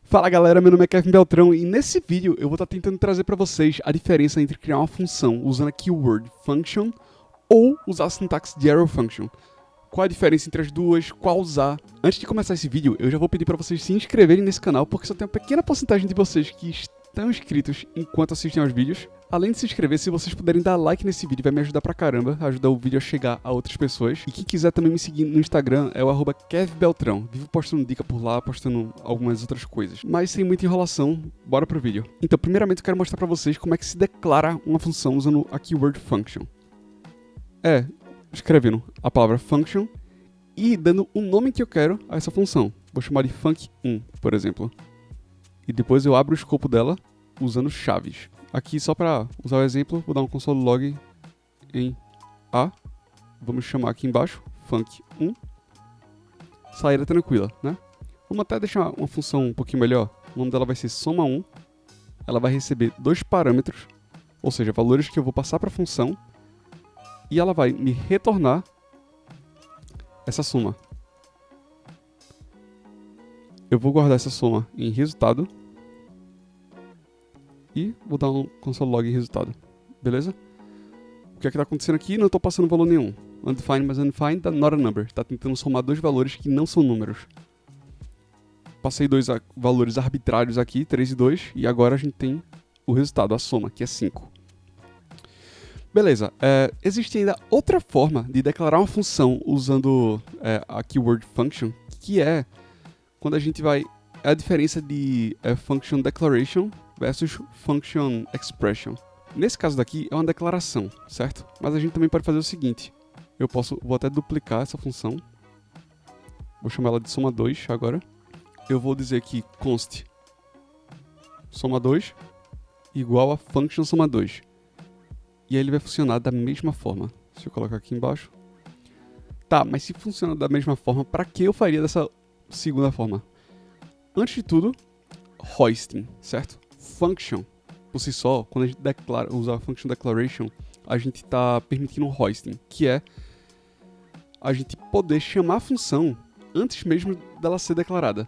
Fala galera, meu nome é Kevin Beltrão e nesse vídeo eu vou estar tentando trazer para vocês a diferença entre criar uma função usando a keyword function ou usar a sintaxe de arrow function. Qual a diferença entre as duas, qual usar. Antes de começar esse vídeo, eu já vou pedir para vocês se inscreverem nesse canal, porque só tem uma pequena porcentagem de vocês que estão inscritos enquanto assistem aos vídeos. Além de se inscrever, se vocês puderem dar like nesse vídeo, vai me ajudar pra caramba, ajudar o vídeo a chegar a outras pessoas. E quem quiser também me seguir no Instagram é o @kevbeltrão. Vivo postando dica por lá, postando algumas outras coisas. Mas sem muita enrolação, bora pro vídeo. Então, primeiramente eu quero mostrar pra vocês como é que se declara uma função usando a keyword function. Escrevendo a palavra function e dando o nome que eu quero a essa função. Vou chamar de func1, por exemplo. E depois eu abro o escopo dela usando chaves. Aqui, só para usar o exemplo, vou dar um console log em A. Vamos chamar aqui embaixo, func1. Saída tranquila, né? Vamos até deixar uma função um pouquinho melhor. O nome dela vai ser soma1. Ela vai receber dois parâmetros, ou seja, valores que eu vou passar para a função. E ela vai me retornar essa soma. Eu vou guardar essa soma em resultado. E vou dar um console log em resultado. Beleza? O que é que está acontecendo aqui? Não estou passando valor nenhum. Undefined mais undefined dá not a number. Está tentando somar dois valores que não são números. Passei dois valores arbitrários aqui, 3 e 2. E agora a gente tem o resultado, a soma, que é 5. Beleza. Existe ainda outra forma de declarar uma função usando a keyword function, que é quando a gente vai... É a diferença de function declaration versus function expression. Nesse caso daqui é uma declaração, certo? Mas a gente também pode fazer o seguinte. Vou até duplicar essa função. Vou chamar ela de soma2 agora. Eu vou dizer aqui const soma2 igual a function soma2. E aí ele vai funcionar da mesma forma. Deixa eu colocar aqui embaixo. Tá, mas se funciona da mesma forma, para que eu faria dessa segunda forma? Antes de tudo, hoisting, certo? Function, por si só, quando a gente usa a function declaration, a gente está permitindo o hoisting, que é a gente poder chamar a função antes mesmo dela ser declarada.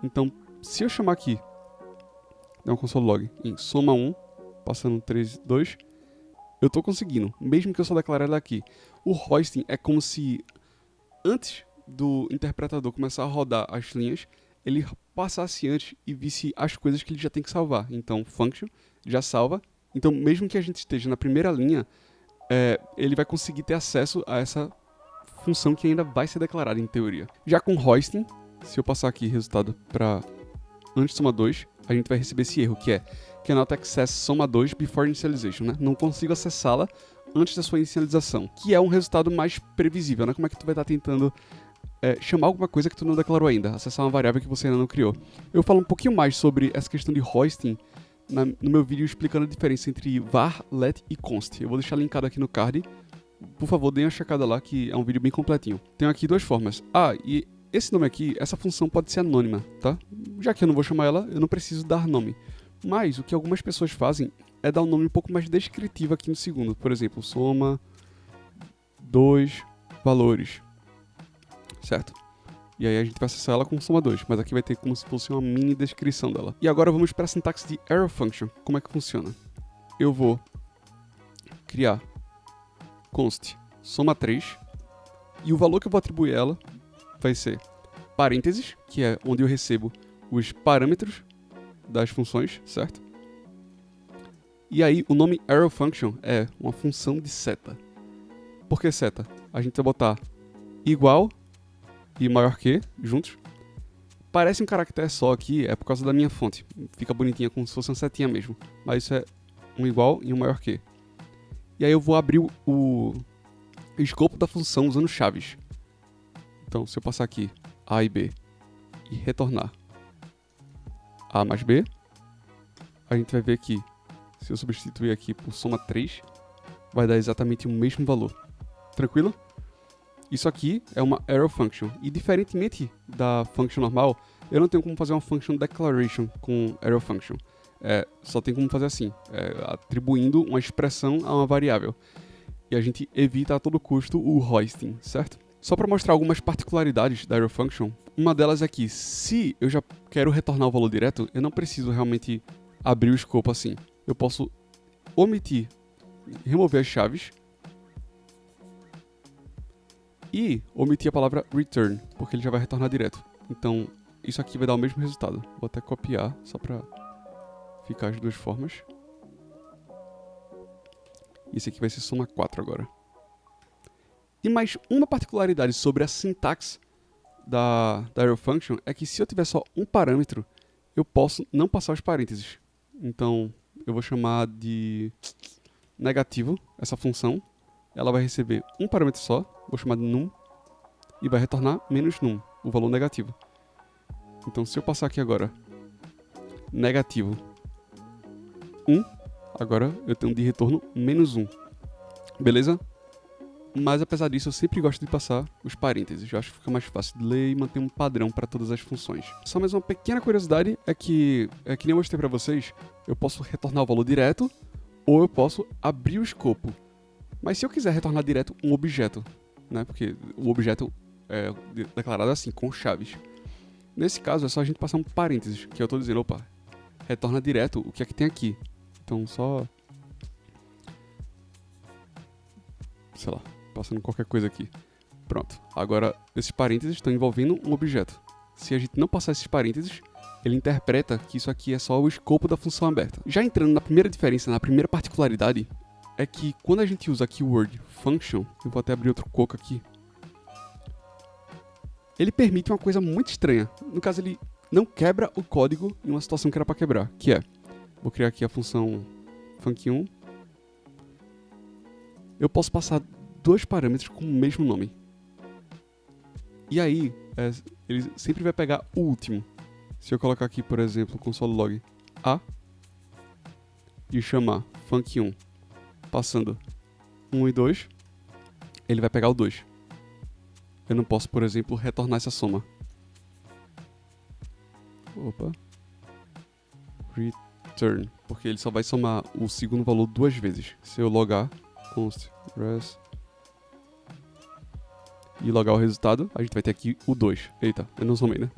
Então, se eu chamar aqui, dar um console log em soma1, passando 3, 2, eu estou conseguindo, mesmo que eu só declare ela aqui. O hoisting é como se, antes do interpretador começar a rodar as linhas, ele passasse antes e visse as coisas que ele já tem que salvar. Então, function já salva. Então, mesmo que a gente esteja na primeira linha, ele vai conseguir ter acesso a essa função que ainda vai ser declarada, em teoria. Já com hoisting, se eu passar aqui resultado para antes de soma 2, a gente vai receber esse erro, que é cannot access soma 2 before initialization, né? Não consigo acessá-la antes da sua inicialização, que é um resultado mais previsível, né? Como é que tu vai estar tentando chamar alguma coisa que tu não declarou ainda, acessar uma variável que você ainda não criou. Eu falo um pouquinho mais sobre essa questão de hoisting no meu vídeo explicando a diferença entre var, let e const. Eu vou deixar linkado aqui no card. Por favor, deem uma checada lá, que é um vídeo bem completinho. Tenho aqui duas formas. E esse nome aqui, essa função pode ser anônima, tá? Já que eu não vou chamar ela, eu não preciso dar nome. Mas o que algumas pessoas fazem é dar um nome um pouco mais descritivo aqui no segundo. Por exemplo, soma 2 valores. Certo? E aí a gente vai acessar ela com soma 2, mas aqui vai ter como se fosse uma mini descrição dela. E agora vamos para a sintaxe de arrow function. Como é que funciona? Eu vou criar const soma 3 e o valor que eu vou atribuir a ela vai ser parênteses, que é onde eu recebo os parâmetros das funções, certo? E aí o nome arrow function é uma função de seta. Por que seta? A gente vai botar igual e maior que juntos. Parece um caractere só aqui, é por causa da minha fonte. Fica bonitinha como se fosse uma setinha mesmo. Mas isso é um igual e um maior que. E aí eu vou abrir o escopo da função usando chaves. Então, se eu passar aqui A e B e retornar A mais B, a gente vai ver que, se eu substituir aqui por soma 3, vai dar exatamente o mesmo valor. Tranquilo? Isso aqui é uma arrow function. E diferentemente da function normal, eu não tenho como fazer uma function declaration com arrow function. Só tem como fazer assim, atribuindo uma expressão a uma variável. E a gente evita a todo custo o hoisting, certo? Só para mostrar algumas particularidades da ArrowFunction, uma delas é que se eu já quero retornar o valor direto, eu não preciso realmente abrir o escopo assim. Eu posso omitir, remover as chaves e omitir a palavra return, porque ele já vai retornar direto. Então, isso aqui vai dar o mesmo resultado. Vou até copiar, só para ficar as duas formas. E esse aqui vai ser soma 4 agora. E mais uma particularidade sobre a sintaxe da ArrowFunction é que se eu tiver só um parâmetro, eu posso não passar os parênteses. Então, eu vou chamar de negativo essa função. Ela vai receber um parâmetro só, vou chamar de num, e vai retornar menos num, o valor negativo. Então, se eu passar aqui agora, negativo 1, agora eu tenho de retorno menos 1. Beleza? Mas apesar disso, eu sempre gosto de passar os parênteses. Eu acho que fica mais fácil de ler e manter um padrão para todas as funções. Só mais uma pequena curiosidade é que nem eu mostrei para vocês, eu posso retornar o valor direto ou eu posso abrir o escopo. Mas se eu quiser retornar direto um objeto, né? Porque o objeto é declarado assim, com chaves. Nesse caso, é só a gente passar um parênteses, que eu estou dizendo, opa, retorna direto o que é que tem aqui. Então, só... sei lá, passando qualquer coisa aqui. Pronto. Agora, esses parênteses estão envolvendo um objeto. Se a gente não passar esses parênteses, ele interpreta que isso aqui é só o escopo da função aberta. Já entrando na primeira diferença, na primeira particularidade, é que quando a gente usa a keyword function, eu vou até abrir outro coco aqui, ele permite uma coisa muito estranha. No caso, ele não quebra o código em uma situação que era para quebrar, que é, vou criar aqui a função func1, eu posso passar dois parâmetros com o mesmo nome. E aí, ele sempre vai pegar o último. Se eu colocar aqui, por exemplo, console log A e chamar func1 passando 1 e 2, ele vai pegar o 2. Eu não posso, por exemplo, retornar essa soma. Opa. Return, porque ele só vai somar o segundo valor duas vezes. Se eu logar const res e logar o resultado, a gente vai ter aqui o 2. Eita, eu não somei, né?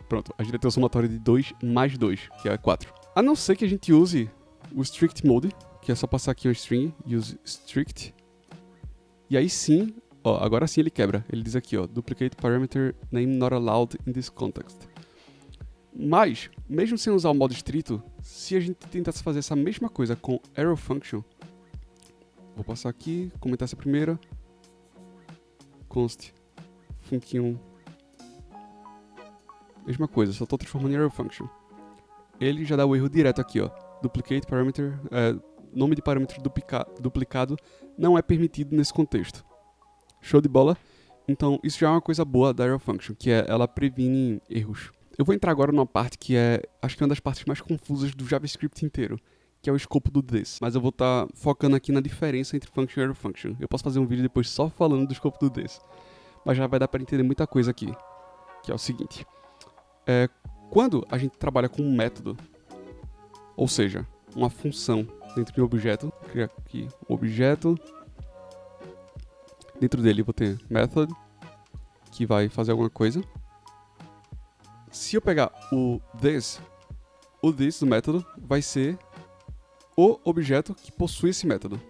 Pronto, a gente vai ter o somatório de 2 mais 2, que é 4. A não ser que a gente use o strict mode, que é só passar aqui uma string, use strict. E aí sim, ó, agora sim ele quebra. Ele diz aqui, ó, duplicate parameter name not allowed in this context. Mas, mesmo sem usar o modo estrito, se a gente tentasse fazer essa mesma coisa com ArrowFunction, vou passar aqui, comentar essa primeira, const func1, mesma coisa, só estou transformando em ArrowFunction. Ele já dá o erro direto aqui, ó, duplicate parameter, nome de parâmetro duplicado não é permitido nesse contexto. Show de bola? Então, isso já é uma coisa boa da ArrowFunction, que é ela previne erros. Eu vou entrar agora numa parte que acho que é uma das partes mais confusas do JavaScript inteiro, que é o escopo do this. Mas eu vou estar focando aqui na diferença entre function e ArrowFunction. Eu posso fazer um vídeo depois só falando do escopo do this. Mas já vai dar para entender muita coisa aqui, que é o seguinte. Quando a gente trabalha com um método, ou seja, uma função dentro de um objeto, vou criar aqui um objeto, dentro dele eu vou ter method, que vai fazer alguma coisa. Se eu pegar o this do método vai ser o objeto que possui esse método.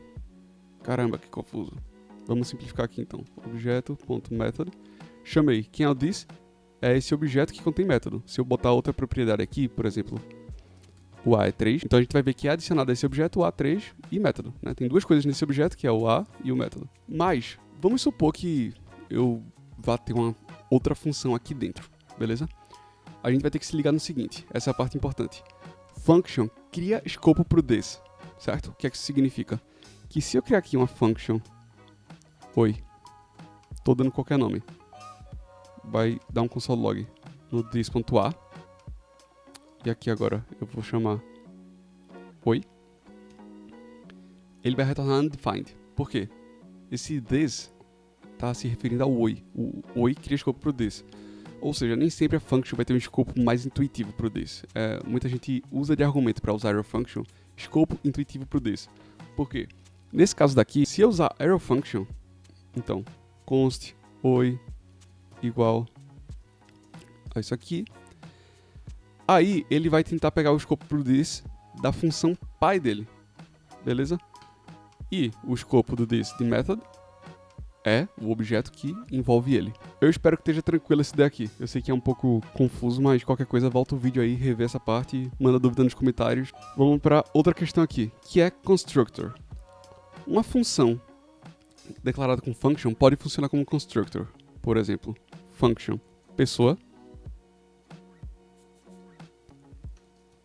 Caramba, que confuso. Vamos simplificar aqui então. Objeto.method. Chamei. Quem é o this? É esse objeto que contém método. Se eu botar outra propriedade aqui, por exemplo, o A é 3, então a gente vai ver que é adicionado a esse objeto o A3 e método, né? Tem duas coisas nesse objeto, que é o A e o método. Mas, vamos supor que eu vá ter uma outra função aqui dentro, beleza? A gente vai ter que se ligar no seguinte, essa é a parte importante. Function cria escopo para o this, certo? O que é que isso significa? Que se eu criar aqui uma function, tô dando qualquer nome, vai dar um console log no this.a, e aqui agora eu vou chamar ele vai retornar undefined. Por quê? Esse this está se referindo ao o cria escopo para o this. Ou seja, nem sempre a function vai ter um escopo mais intuitivo para o this. Muita gente usa de argumento para usar ArrowFunction, escopo intuitivo para o this. Por quê? Nesse caso daqui, se eu usar ArrowFunction, então, const oi igual a isso aqui. Aí ele vai tentar pegar o escopo do this da função pai dele, beleza? E o escopo do this de method é o objeto que envolve ele. Eu espero que esteja tranquilo esse daqui. Eu sei que é um pouco confuso, mas qualquer coisa volta o vídeo aí, revê essa parte e manda dúvida nos comentários. Vamos para outra questão aqui, que é constructor. Uma função declarada com function pode funcionar como constructor. Por exemplo, function pessoa.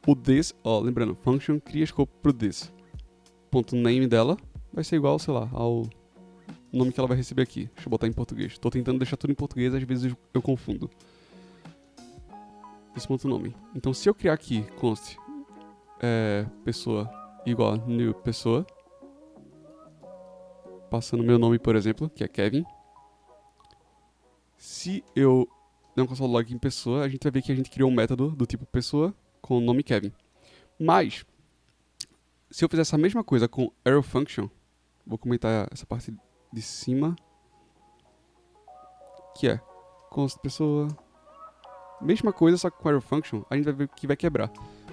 O this, lembrando, function cria escopo pro this. Ponto name dela vai ser igual, sei lá, ao nome que ela vai receber aqui. Deixa eu botar em português. Estou tentando deixar tudo em português, às vezes eu confundo. Esse ponto nome. Então, se eu criar aqui const pessoa igual a new pessoa, passando meu nome, por exemplo, que é Kevin. Se eu der um console log em pessoa, a gente vai ver que a gente criou um método do tipo pessoa com o nome Kevin. Mas, se eu fizer essa mesma coisa com arrow function, vou comentar essa parte de cima, que é const pessoa, mesma coisa, só que com arrow function, a gente vai ver que vai quebrar.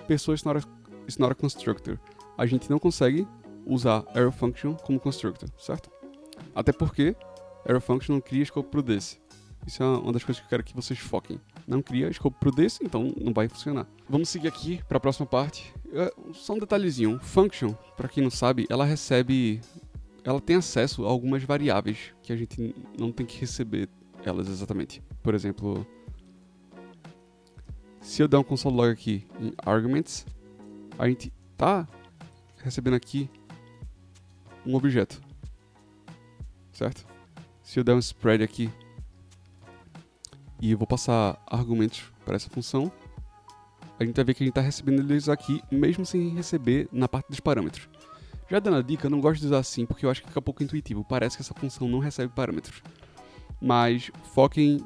Pessoa is not a constructor. A gente não consegue usar arrow function como constructor, certo? Até porque arrow function não cria escopo pro desse. Isso é uma das coisas que eu quero que vocês foquem. Não cria escopo pro desse, então não vai funcionar. Vamos seguir aqui para a próxima parte. Só um detalhezinho. Function, para quem não sabe, ela tem acesso a algumas variáveis que a gente não tem que receber elas exatamente. Por exemplo, se eu der um console log aqui em arguments, a gente tá recebendo aqui um objeto, certo? Se eu der um spread aqui e eu vou passar argumentos para essa função, a gente vai ver que a gente está recebendo eles aqui, mesmo sem receber na parte dos parâmetros. Já dando a dica, eu não gosto de usar assim, porque eu acho que fica pouco intuitivo. Parece que essa função não recebe parâmetros. Mas foquem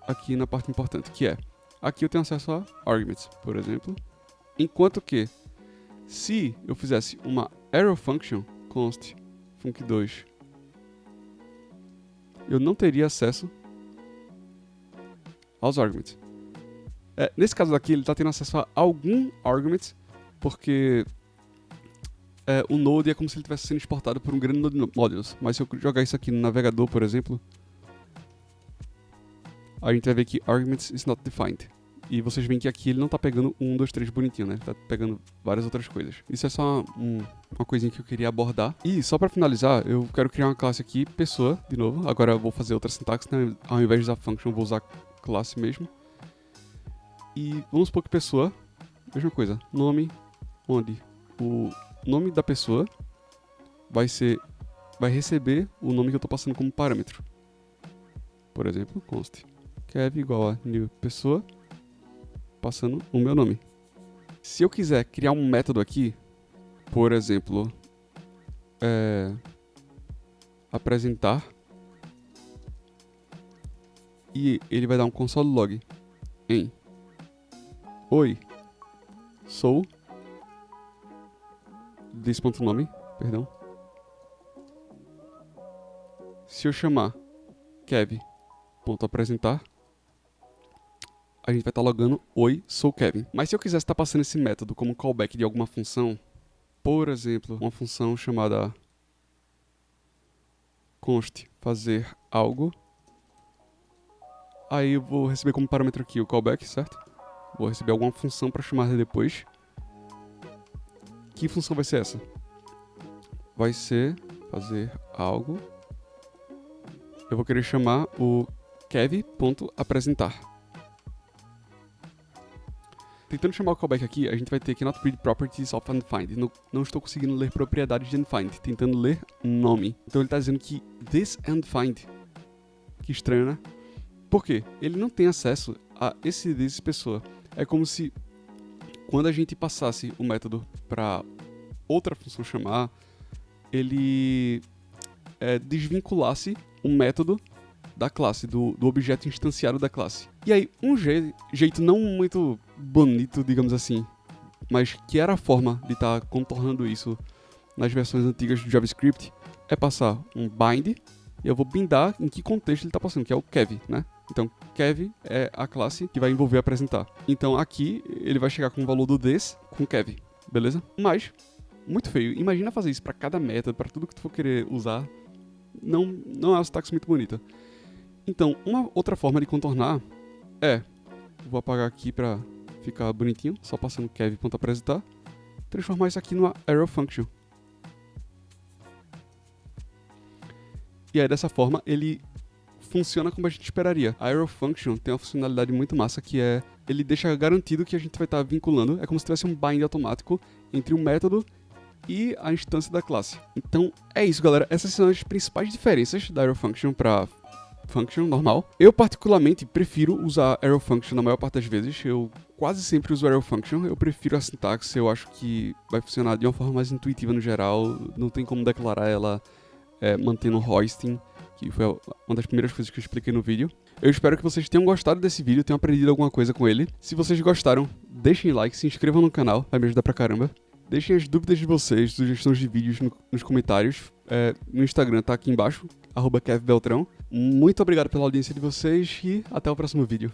aqui na parte importante, que é, aqui eu tenho acesso a arguments, por exemplo. Enquanto que, se eu fizesse uma arrow function, const func2, eu não teria acesso aos arguments. Nesse caso aqui, ele está tendo acesso a algum argument, porque o Node é como se ele estivesse sendo exportado por um grande Node Modules. Mas se eu jogar isso aqui no navegador, por exemplo, a gente vai ver que arguments is not defined. E vocês veem que aqui ele não está pegando 1, 2, 3 bonitinho, né? Ele está pegando várias outras coisas. Isso é só uma coisinha que eu queria abordar. E só para finalizar, eu quero criar uma classe aqui, pessoa, de novo. Agora eu vou fazer outra sintaxe, né? Ao invés de usar function, eu vou usar classe mesmo. E vamos supor que pessoa, mesma coisa, nome, onde o nome da pessoa vai receber o nome que eu estou passando como parâmetro. Por exemplo, const kev igual a new pessoa, passando o meu nome. Se eu quiser criar um método aqui, por exemplo, apresentar, e ele vai dar um console log em oi, sou this.nome, perdão. Se eu chamar kev.apresentar, a gente vai estar logando oi, sou Kevin. Mas se eu quisesse estar passando esse método como callback de alguma função, por exemplo, uma função chamada const fazer algo, aí eu vou receber como parâmetro aqui o callback, certo? Vou receber alguma função para chamar depois. Que função vai ser essa? Vai ser fazer algo. Eu vou querer chamar o kev.apresentar. Tentando chamar o callback aqui, a gente vai ter que not read properties of undefined. Não estou conseguindo ler propriedades de undefined, tentando ler nome. Então ele está dizendo que this undefined. Que estranho, né? Por quê? Ele não tem acesso a esse this pessoa. É como se quando a gente passasse o método para outra função chamar, ele desvinculasse o método da classe, do objeto instanciado da classe. E aí, um jeito não muito bonito, digamos assim, mas que era a forma de estar contornando isso nas versões antigas do JavaScript, é passar um bind e eu vou bindar em que contexto ele está passando, que é o Kev, né? Então, Kev é a classe que vai envolver apresentar. Então, aqui, ele vai chegar com o valor do this com Kev, beleza? Mas, muito feio. Imagina fazer isso para cada método, para tudo que tu for querer usar. Não é uma sintaxe muito bonita. Então, uma outra forma de contornar é... Vou apagar aqui para ficar bonitinho, só passando Kev.apresentar. Transformar isso aqui numa arrow function. E aí, dessa forma, ele funciona como a gente esperaria. A arrow function tem uma funcionalidade muito massa, que é... Ele deixa garantido que a gente vai estar vinculando. É como se tivesse um bind automático entre o método e a instância da classe. Então, é isso, galera. Essas são as principais diferenças da arrow function para function normal. Eu, particularmente, prefiro usar arrow function na maior parte das vezes. Eu quase sempre uso arrow function. Eu prefiro a sintaxe. Eu acho que vai funcionar de uma forma mais intuitiva no geral. Não tem como declarar ela mantendo hoisting, que foi uma das primeiras coisas que eu expliquei no vídeo. Eu espero que vocês tenham gostado desse vídeo, tenham aprendido alguma coisa com ele. Se vocês gostaram, deixem like, se inscrevam no canal, vai me ajudar pra caramba. Deixem as dúvidas de vocês, sugestões de vídeos nos comentários. No Instagram tá aqui embaixo, @KevBeltrão. Muito obrigado pela audiência de vocês e até o próximo vídeo.